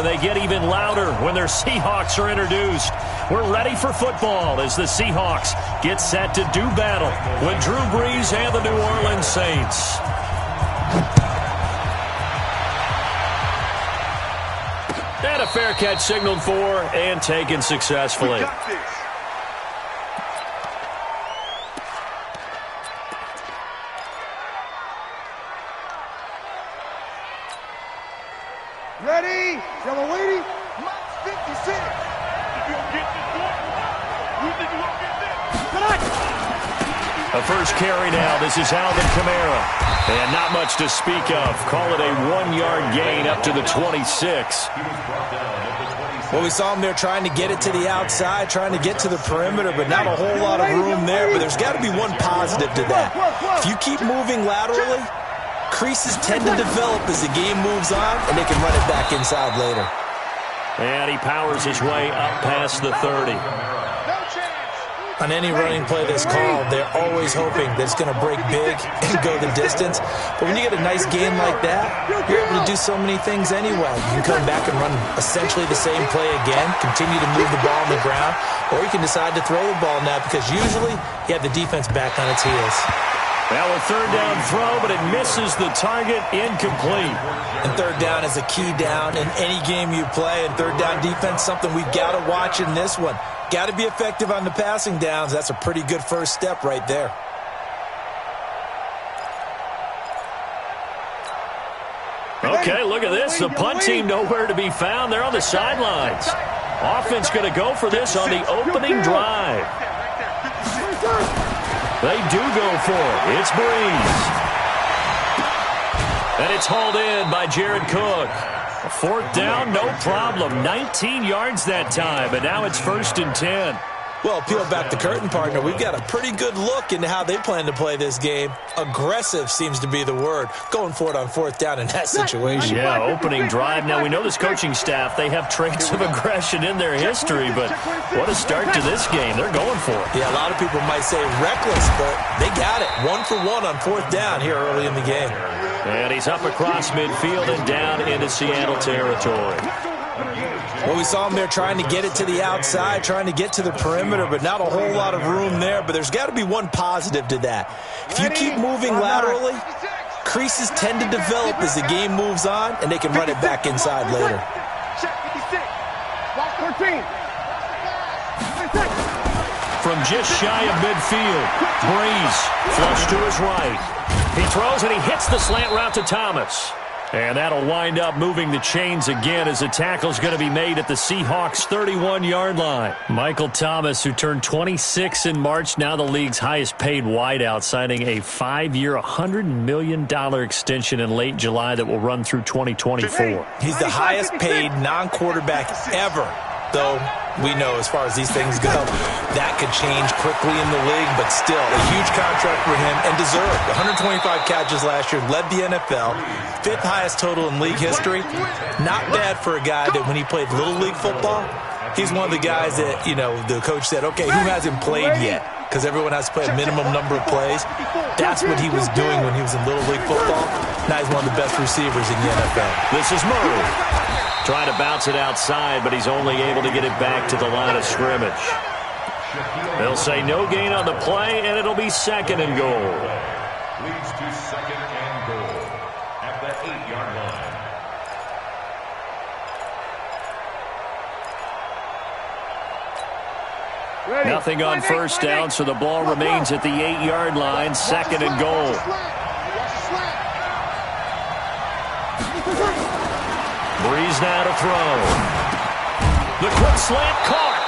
and they get even louder when their Seahawks are introduced. We're ready for football as the Seahawks get set to do battle with Drew Brees and the New Orleans Saints. And a fair catch signaled for and taken successfully. Ready? Y'all are waiting? Max 56. If you don't get this one, you think you won't get this? A first carry now. This is Alvin Kamara. And not much to speak of. Call it a 1-yard gain up to the 26. Well, we saw him there trying to get it to the outside, trying to get to the perimeter, but not a whole lot of room there. But there's got to be one positive to that. If you keep moving laterally, creases tend to develop as the game moves on, and they can run it back inside later. And he powers his way up past the 30. On any running play that's called, they're always hoping that it's going to break big and go the distance. But when you get a nice game like that, you're able to do so many things anyway. You can come back and run essentially the same play again, continue to move the ball on the ground, or you can decide to throw the ball now because usually you have the defense back on its heels. Now a third down throw, but it misses the target, incomplete. And third down is a key down in any game you play. And third down defense, something we've got to watch in this one. Got to be effective on the passing downs. That's a pretty good first step right there. Okay, look at this. The punt team nowhere to be found. They're on the sidelines. Offense going to go for this on the opening drive. They do go for it. It's Brees. And it's hauled in by Jared Cook. A fourth down, no problem. 19 yards that time, but now it's 1st and 10. Well, peel back the curtain, partner. We've got a pretty good look into how they plan to play this game. Aggressive seems to be the word. Going for it on fourth down in that situation. Yeah, opening drive. Now, we know this coaching staff, they have traits of aggression in their history, but what a start to this game. They're going for it. Yeah, a lot of people might say reckless, but they got it. 1 for 1 on fourth down here early in the game. And he's up across midfield and down into Seattle territory. Well, we saw him there trying to get it to the outside, trying to get to the perimeter, but not a whole lot of room there. But there's got to be one positive to that. If you keep moving laterally, creases tend to develop as the game moves on, and they can run it back inside later. From just shy of midfield, Brees flush to his right. He throws and he hits the slant route to Thomas. And that'll wind up moving the chains again as the tackle's going to be made at the Seahawks' 31-yard line. Michael Thomas, who turned 26 in March, now the league's highest-paid wideout, signing a 5-year, $100 million extension in late July that will run through 2024. He's the highest-paid non-quarterback ever, though we know as far as these things go, that could change quickly in the league, but still a huge contract for him and deserved. 125 catches last year, led the NFL, 5th highest total in league history. Not bad for a guy that when he played Little League football, he's one of the guys that, you know, the coach said, okay, who hasn't played yet? Because everyone has to play a minimum number of plays. That's what he was doing when he was in Little League football. Now he's one of the best receivers in the NFL. This is Murray. Trying to bounce it outside, but he's only able to get it back to the line of scrimmage. They'll say no gain on the play, and it'll be 2nd and goal. Leads to 2nd and goal at the 8-yard line. Nothing on first down, so the ball remains at the 8-yard line, 2nd and goal. Brees now to throw. The quick slant caught.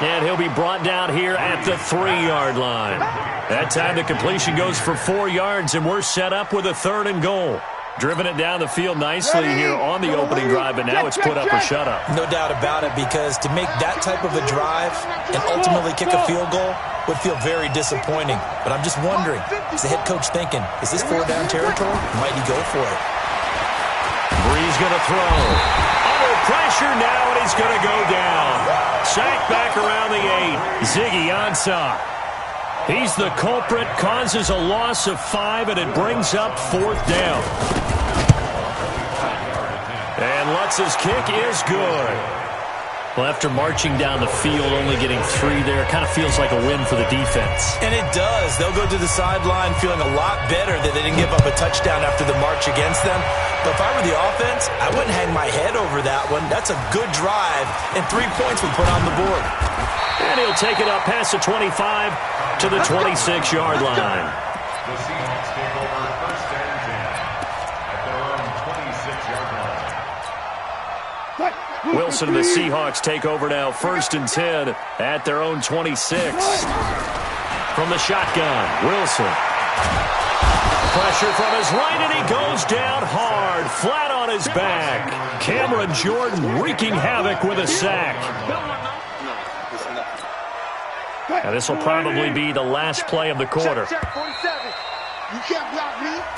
And he'll be brought down here at the 3-yard line. That time the completion goes for 4 yards, and we're set up with a 3rd and goal. Driven it down the field nicely here on the opening drive, but now it's put up or shut up. No doubt about it, because to make that type of a drive and ultimately kick a field goal would feel very disappointing. But I'm just wondering, is the head coach thinking, is this 4-down territory? Might he go for it? Brees going to throw. Under pressure now, and he's going to go down. Sacked back around the 8. Ziggy Ansah. He's the culprit, causes a loss of 5, and it brings up 4th down. And Lutz's kick is good. Well, after marching down the field, only getting 3 there, it kind of feels like a win for the defense. And it does. They'll go to the sideline feeling a lot better that they didn't give up a touchdown after the march against them. But if I were the offense, I wouldn't hang my head over that one. That's a good drive, and 3 points we put on the board. And he'll take it up past the 25 to the 26-yard line. The Seahawks take over first and 10 at their own 26-yard line. Wilson and the Seahawks take over now, first and 10 at their own 26. From the shotgun, Wilson. Pressure from his right, and he goes down hard, flat on his back. Cameron Jordan wreaking havoc with a sack. Now this will probably be the last play of the quarter.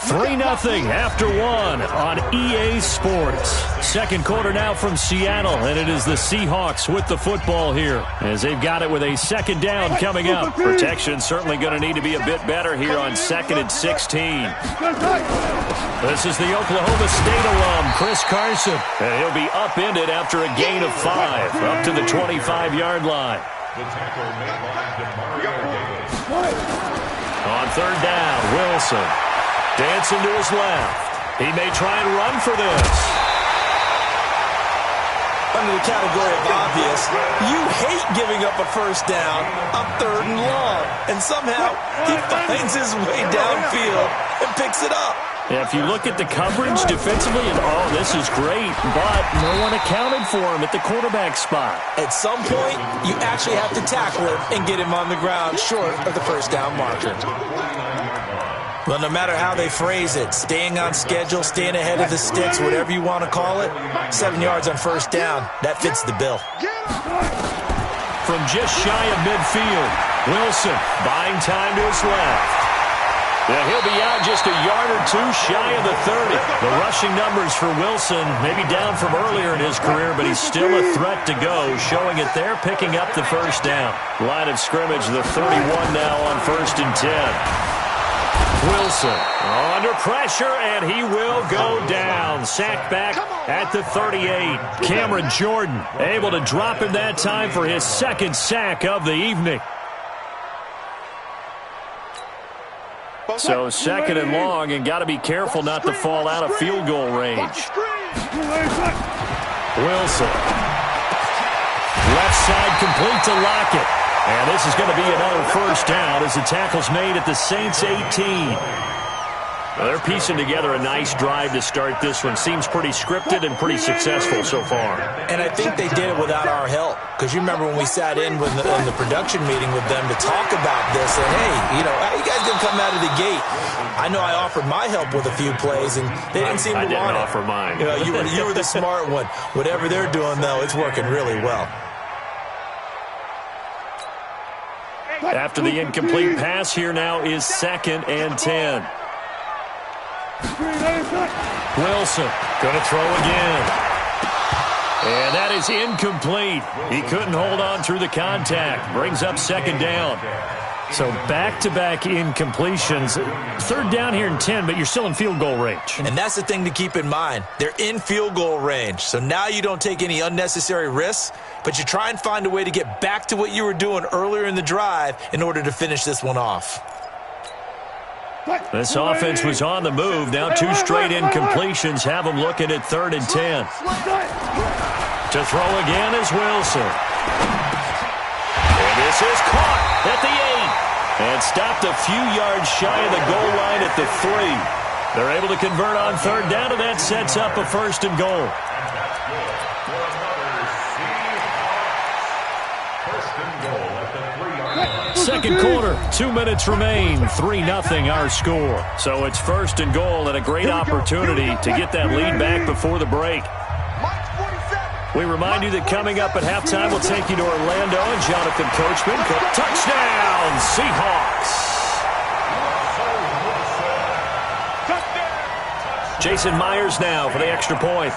3-0 after 1 on EA Sports. Second quarter now from Seattle, and it is the Seahawks with the football here as they've got it with a second down coming up. Protection certainly going to need to be a bit better here on 2nd and 16. This is the Oklahoma State alum, Chris Carson, and he'll be upended after a gain of 5 up to the 25-yard line. The tackle made by Demario Davis. On third down, Wilson dancing to his left. He may try and run for this. Under the category of obvious, you hate giving up a first down on 3rd and long. And somehow, he finds his way downfield and picks it up. Yeah, if you look at the coverage defensively, and oh, this is great, but no one accounted for him at the quarterback spot. At some point, you actually have to tackle him and get him on the ground short of the first down marker. Well, no matter how they phrase it, staying on schedule, staying ahead of the sticks, whatever you want to call it, 7 yards on first down, that fits the bill. From just shy of midfield, Wilson buying time to his left. Yeah, he'll be out just a yard or 2 shy of the 30. The rushing numbers for Wilson maybe down from earlier in his career, but he's still a threat to go, showing it there, picking up the first down. Line of scrimmage, the 31 now on 1st and 10. Wilson under pressure, and he will go down. Sacked back at the 38. Cameron Jordan able to drop him that time for his 2nd sack of the evening. So 2nd and long, and got to be careful not to fall out of field goal range. Wilson. Left side complete to Lockett. And this is going to be another first down as the tackle's made at the Saints 18. Well, they're piecing together a nice drive to start this one. Seems pretty scripted and pretty successful so far. And I think they did it without our help. Because you remember when we sat in with in the production meeting with them to talk about this. And, hey, you know, how you guys didn't come out of the gate? I know I offered my help with a few plays, and they didn't seem to want it. I didn't offer mine. You know, you were the smart one. Whatever they're doing, though, it's working really well. After the incomplete pass, here now is 2nd and 10. Wilson going to throw again. And that is incomplete. He couldn't hold on through the contact. Brings up 2nd down. So back-to-back incompletions. 3rd down here and 10, but you're still in field goal range. And that's the thing to keep in mind. They're in field goal range. So now you don't take any unnecessary risks, but you try and find a way to get back to what you were doing earlier in the drive in order to finish this one off. This offense was on the move. Now 2 straight incompletions have them looking at 3rd and 10. To throw again is Wilson. And this is caught at the 8. And stopped a few yards shy of the goal line at the 3. They're able to convert on 3rd down, and that sets up a 1st and goal. Second quarter, 2 minutes remain, 3-0 our score. So it's 1st and goal and a great opportunity to get that lead back before the break. We remind you that coming up at halftime, we'll take you to Orlando and Jonathan Coachman. Touchdown, Seahawks! Jason Myers now for the extra point.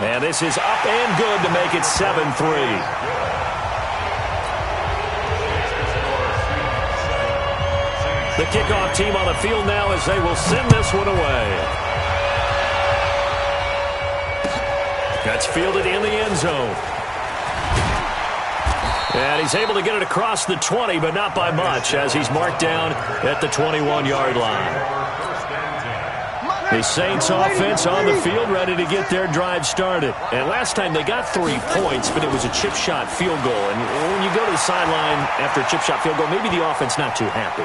And this is up and good to make it 7-3. The kickoff team on the field now as they will send this one away. That's fielded in the end zone. And he's able to get it across the 20, but not by much, as he's marked down at the 21-yard line. The Saints offense on the field, ready to get their drive started. And last time they got 3 points, but it was a chip shot field goal. And when you go to the sideline after a chip shot field goal, maybe the offense not too happy.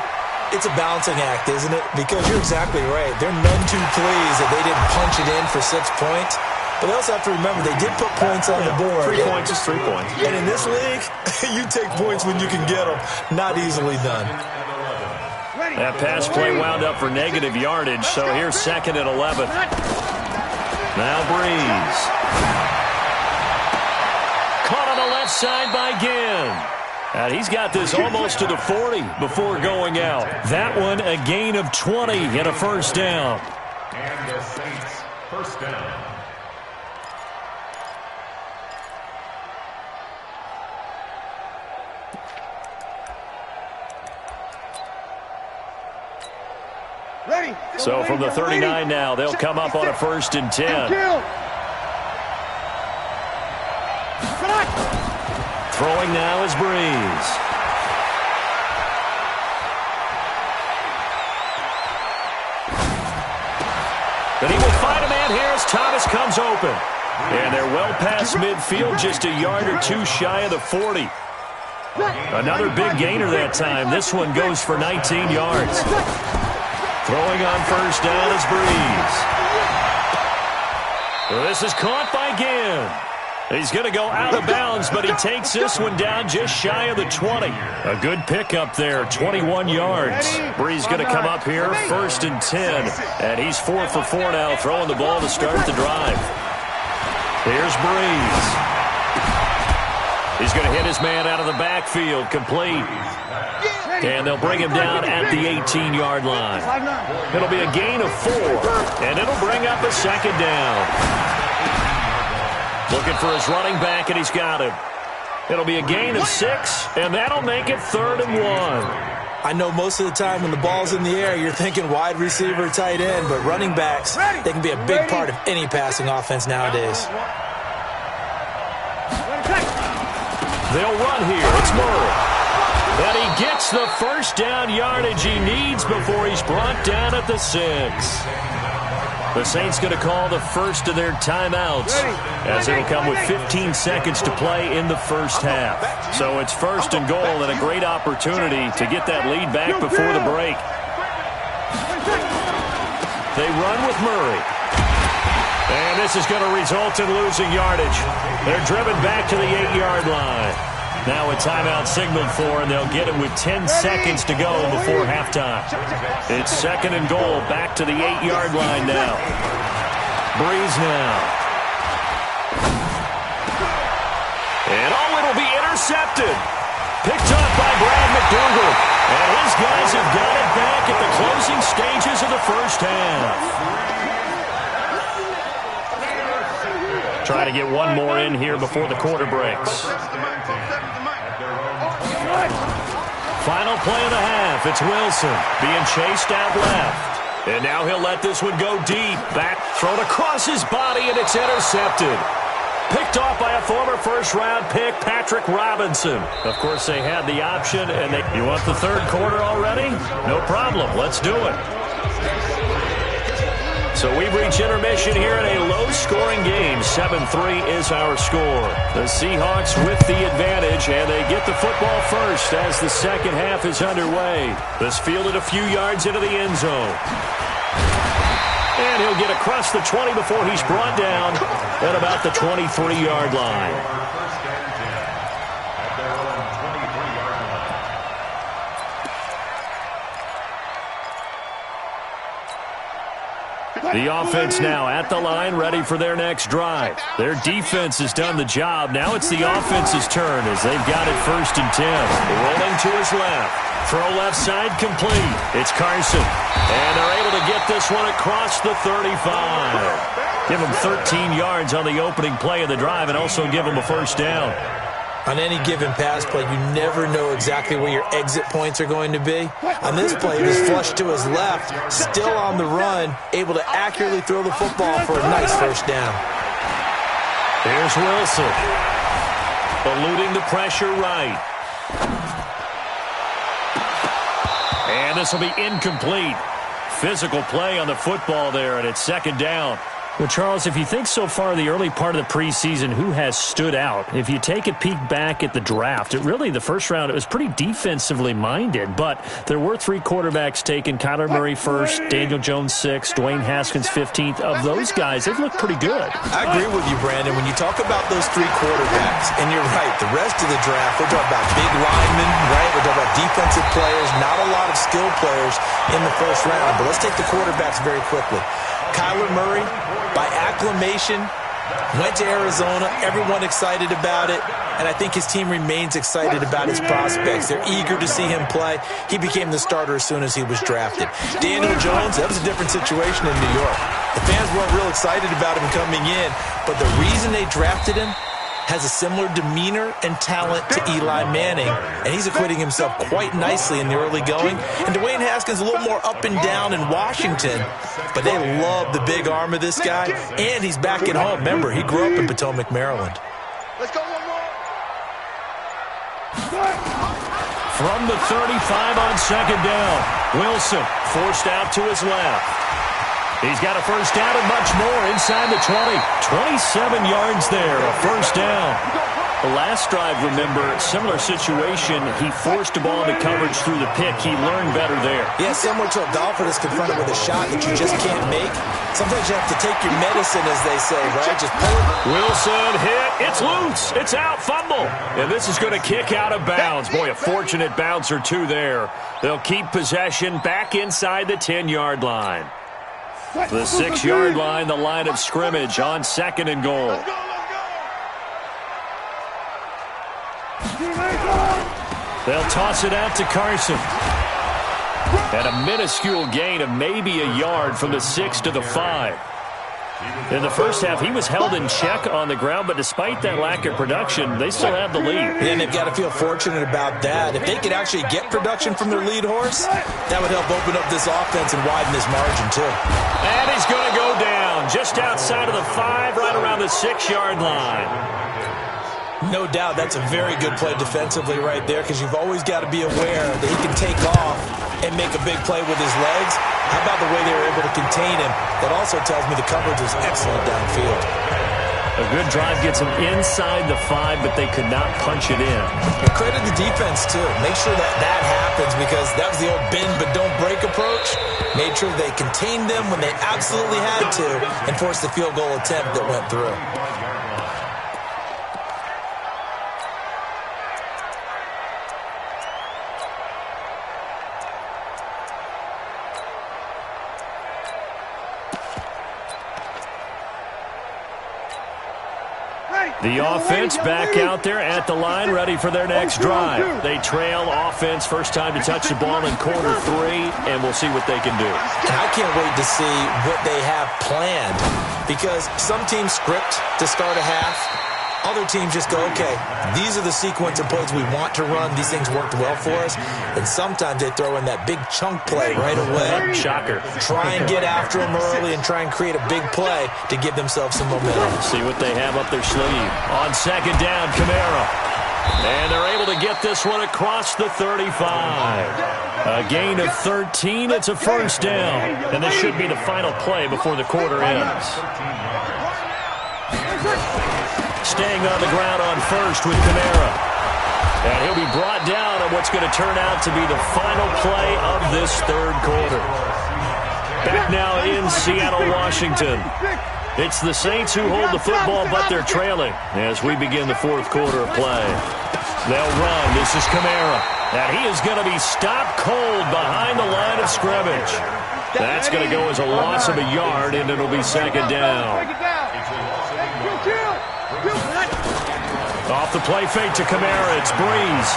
It's a balancing act, isn't it? Because you're exactly right. They're none too pleased that they didn't punch it in for 6 points. But they also have to remember they did put points on the board. 3 points is 3 points. And in this league, you take points when you can get them. Not easily done. That pass play wound up for negative yardage, so here's 2nd and 11. Now Breeze. Caught on the left side by Ginn. And he's got this almost to the 40 before going out. That one a gain of 20 and a first down. And the Saints first down. So from the 39 now, they'll come up on a 1st and 10. Throwing now is Breeze. But he will find a man here as Thomas comes open. And they're well past midfield, just a yard or 2 shy of the 40. Another big gainer that time. This one goes for 19 yards. Throwing on 1st down is Breeze. This is caught by Ginn. He's going to go out of bounds, but he takes this one down just shy of the 20. A good pickup there, 21 yards. Breeze going to come up here, 1st and 10. And he's 4 for 4 now, throwing the ball to start the drive. Here's Breeze. He's going to hit his man out of the backfield, complete. And they'll bring him down at the 18-yard line. It'll be a gain of 4, and it'll bring up a 2nd down. Looking for his running back, and he's got him. It'll be a gain of 6, and that'll make it 3rd and 1. I know most of the time when the ball's in the air, you're thinking wide receiver, tight end, but running backs, they can be a big part of any passing offense nowadays. They'll run here. It's Murray. And he gets the first down yardage he needs before he's brought down at the 6. The Saints going to call the first of their timeouts as it'll come with 15 seconds to play in the first half. So it's 1st and goal and a great opportunity to get that lead back before the break. They run with Murray. And this is going to result in losing yardage. They're driven back to the 8-yard line. Now a timeout signaled for, and they'll get it with 10 seconds to go before halftime. It's 2nd and goal, back to the 8-yard line now. Breeze now. And it'll be intercepted. Picked up by Brad McDougal. And his guys have got it back at the closing stages of the first half. Trying to get one more in here before the quarter breaks. Final play of the half. It's Wilson being chased out left. And now he'll let this one go deep. Back thrown across his body, and it's intercepted. Picked off by a former first-round pick, Patrick Robinson. Of course, they had the option, and you want the 3rd quarter already? No problem. Let's do it. So we've reached intermission here in a low-scoring game. 7-3 is our score. The Seahawks with the advantage, and they get the football first as the second half is underway. This fielded a few yards into the end zone. And he'll get across the 20 before he's brought down at about the 23-yard line. The offense now at the line, ready for their next drive. Their defense has done the job. Now it's the offense's turn as they've got it 1st and 10. Rolling to his left. Throw left side complete. It's Carson. And they're able to get this one across the 35. Give them 13 yards on the opening play of the drive and also give them a first down. On any given pass play, you never know exactly where your exit points are going to be. On this play, it was flushed to his left, still on the run, able to accurately throw the football for a nice first down. Here's Wilson. Eluding the pressure right. And this will be incomplete. Physical play on the football there, and it's second down. Well, Charles, if you think so far the early part of the preseason, who has stood out? If you take a peek back at the draft, the first round, it was pretty defensively minded, but there were 3 quarterbacks taken. Kyler Murray first, Daniel Jones 6th, Dwayne Haskins 15th. Of those guys, they've looked pretty good. I agree with you, Brandon. When you talk about those 3 quarterbacks, and you're right, the rest of the draft, we're talking about big linemen, right? We're talking about defensive players, not a lot of skilled players in the first round. But let's take the quarterbacks very quickly. Kyler Murray, by acclamation, went to Arizona. Everyone excited about it. And I think his team remains excited about his prospects. They're eager to see him play. He became the starter as soon as he was drafted. Daniel Jones, that was a different situation in New York. The fans weren't real excited about him coming in. But the reason they drafted him has a similar demeanor and talent to Eli Manning, and he's acquitting himself quite nicely in the early going. And Dwayne Haskins a little more up and down in Washington, but they love the big arm of this guy, and he's back at home. Remember, he grew up in Potomac, Maryland. Let's go one more. From the 35 on second down, Wilson forced out to his left. He's got a first down and much more inside the 20. 27 yards there, a first down. The last drive, remember, similar situation. He forced the ball into coverage through the pick. He learned better there. Yeah, similar to a golfer that's confronted with a shot that you just can't make. Sometimes you have to take your medicine, as they say, right? Just pull it. Wilson hit. It's loose. It's out. Fumble. And this is going to kick out of bounds. Boy, a fortunate bounce or two there. They'll keep possession back inside the 10-yard line. The 6-yard line, the line of scrimmage on second and goal. They'll toss it out to Carson. And a minuscule gain of maybe a yard from the 6 to the 5. In the first half, he was held in check on the ground, but despite that lack of production, they still have the lead. And they've got to feel fortunate about that. If they could actually get production from their lead horse, that would help open up this offense and widen this margin, too. And he's going to go down just outside of the 5, right around the 6-yard line. No doubt that's a very good play defensively right there, because you've always got to be aware that he can take off and make a big play with his legs. How about the way they were able to contain him? That also tells me the coverage was excellent downfield. A good drive gets them inside the 5, but they could not punch it in. And credit the defense, too. Make sure that happens, because that was the old bend but don't break approach. Made sure they contained them when they absolutely had to and forced the field goal attempt that went through. The offense back out there at the line, ready for their next drive. They trail offense, first time to touch the ball in quarter 3, and we'll see what they can do. And I can't wait to see what they have planned, because some teams script to start a half. Other teams just go, okay, these are the sequence of plays we want to run. These things worked well for us. And sometimes they throw in that big chunk play right away. Shocker. Try and get after them early and try and create a big play to give themselves some momentum. See what they have up their sleeve. On second down, Kamara. And they're able to get this one across the 35. A gain of 13. It's a first down. And this should be the final play before the quarter ends. Staying on the ground on first with Kamara. And he'll be brought down on what's going to turn out to be the final play of this third quarter. Back now in Seattle, Washington. It's the Saints who hold the football, but they're trailing as we begin the fourth quarter of play. They'll run. This is Kamara. And he is going to be stopped cold behind the line of scrimmage. That's going to go as a loss of a yard, and it'll be second down. Off the play fake to Kamara, it's Breeze.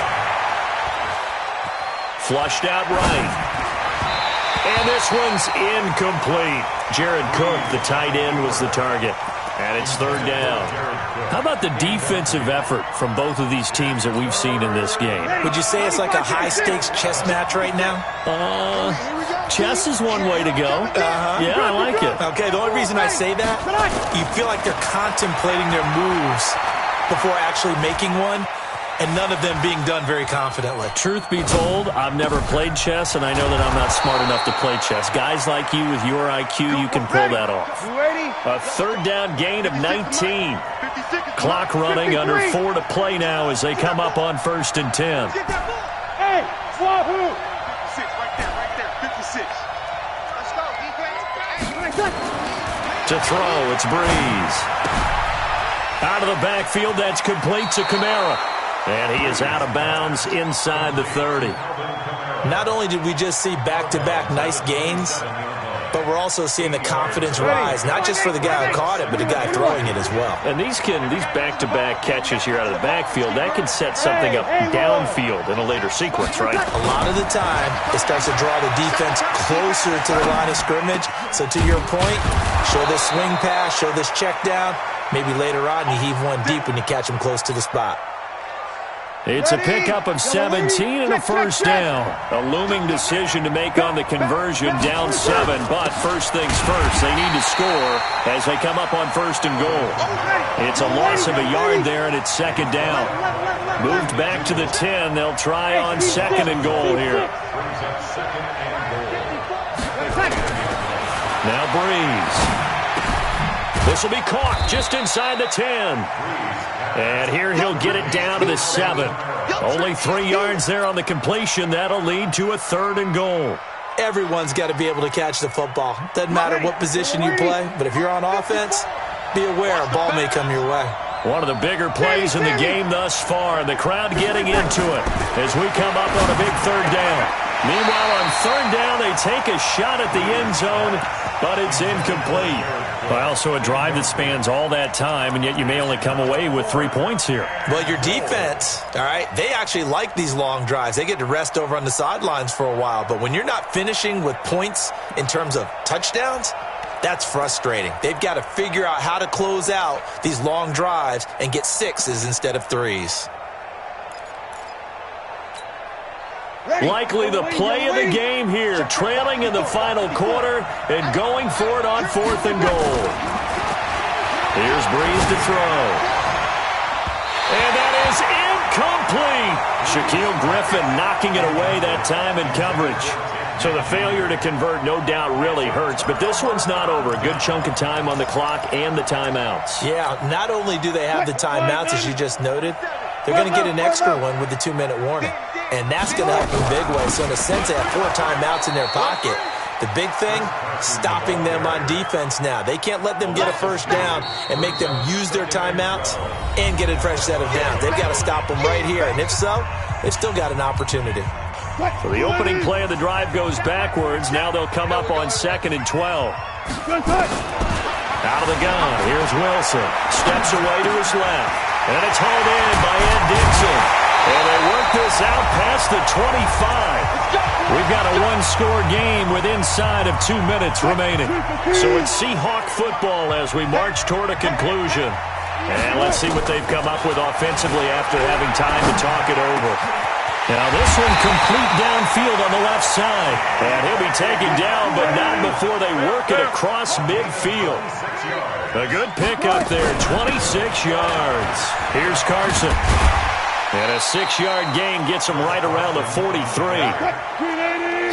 Flushed out right. And this one's incomplete. Jared Cook, the tight end, was the target. And it's third down. How about the defensive effort from both of these teams that we've seen in this game? Would you say it's like a high-stakes chess match right now? Chess is one way to go. Yeah, I like it. Okay, the only reason I say that, you feel like they're contemplating their moves before actually making one, and none of them being done very confidently. Truth be told, I've never played chess, and I know that I'm not smart enough to play chess. Guys like you with your IQ, you can pull that off. A third down gain of 19. Clock running, under 4 to play now as they come up on 1st and 10. Hey, Wahoo! 56, right there, 56. Let's go, defense. To throw, it's Breeze. Out of the backfield, that's complete to Kamara. And he is out of bounds inside the 30. Not only did we just see back-to-back nice gains, but we're also seeing the confidence rise, not just for the guy who caught it, but the guy throwing it as well. And these back-to-back catches here out of the backfield, that can set something up downfield in a later sequence, right? A lot of the time, it starts to draw the defense closer to the line of scrimmage. So to your point, show this swing pass, show this check down. Maybe later on you heave one deep when you catch them close to the spot. It's a pickup of 17 and a first down. A looming decision to make on the conversion, down 7. But first things first, they need to score as they come up on 1st and goal. It's a loss of a yard there, and it's 2nd down. Moved back to the 10. They'll try on 2nd and goal here. Now Breeze. This will be caught just inside the 10. And here he'll get it down to the 7. Only 3 yards there on the completion. That'll lead to a 3rd and goal. Everyone's got to be able to catch the football. Doesn't matter what position you play, but if you're on offense, be aware a ball may come your way. One of the bigger plays in the game thus far, and the crowd getting into it as we come up on a big 3rd down. Meanwhile, on 3rd down, they take a shot at the end zone, but it's incomplete. Well, so a drive that spans all that time, and yet you may only come away with 3 points here. Well, your defense, all right, they actually like these long drives. They get to rest over on the sidelines for a while. But when you're not finishing with points in terms of touchdowns, that's frustrating. They've got to figure out how to close out these long drives and get 6s instead of 3s. Likely the play of the game here, trailing in the final quarter and going for it on 4th and goal. Here's Breeze to throw. And that is incomplete. Shaquille Griffin knocking it away that time in coverage. So the failure to convert no doubt really hurts, but this one's not over. A good chunk of time on the clock and the timeouts. Yeah, not only do they have the timeouts, as you just noted, they're going to get an extra one with the 2-minute warning. And that's going to help in a big way. So in a sense, they have 4 timeouts in their pocket. The big thing, stopping them on defense now. They can't let them get a first down and make them use their timeouts and get a fresh set of downs. They've got to stop them right here. And if so, they've still got an opportunity. So the opening play of the drive goes backwards. Now they'll come up on 2nd and 12. Out of the gun, here's Wilson. Steps away to his left. And it's hauled in by Ed Dixon. And they work this out past the 25. We've got a 1-score game with inside of 2 minutes remaining. So it's Seahawk football as we march toward a conclusion. And let's see what they've come up with offensively after having time to talk it over. Now this one complete downfield on the left side. And he'll be taken down, but not before they work it across midfield. A good pickup there, 26 yards. Here's Carson. And a 6-yard gain gets them right around the 43.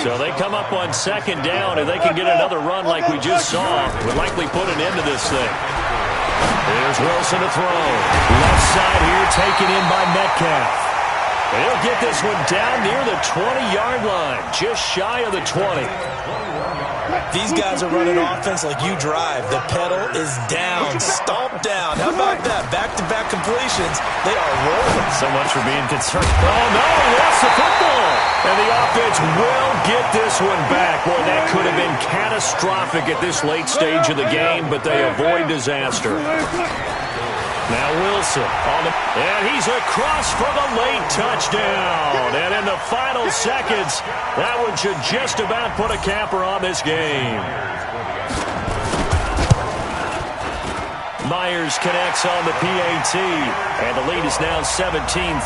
So they come up on 2nd down, and they can get another run like we just saw. Would likely put an end to this thing. Here's Wilson to throw. Left side here taken in by Metcalf. And he'll get this one down near the 20-yard line, just shy of the 20. These guys are running offense like you drive. The pedal is down, stomped down. How about that? Back-to-back completions. They are rolling. So much for being concerned. Oh, no, he lost the football. And the offense will get this one back. Boy, that could have been catastrophic at this late stage of the game, but they avoid disaster. Now Wilson, and he's across for the late touchdown. And in the final seconds, that one should just about put a capper on this game. Myers connects on the PAT, and the lead is now 17-3.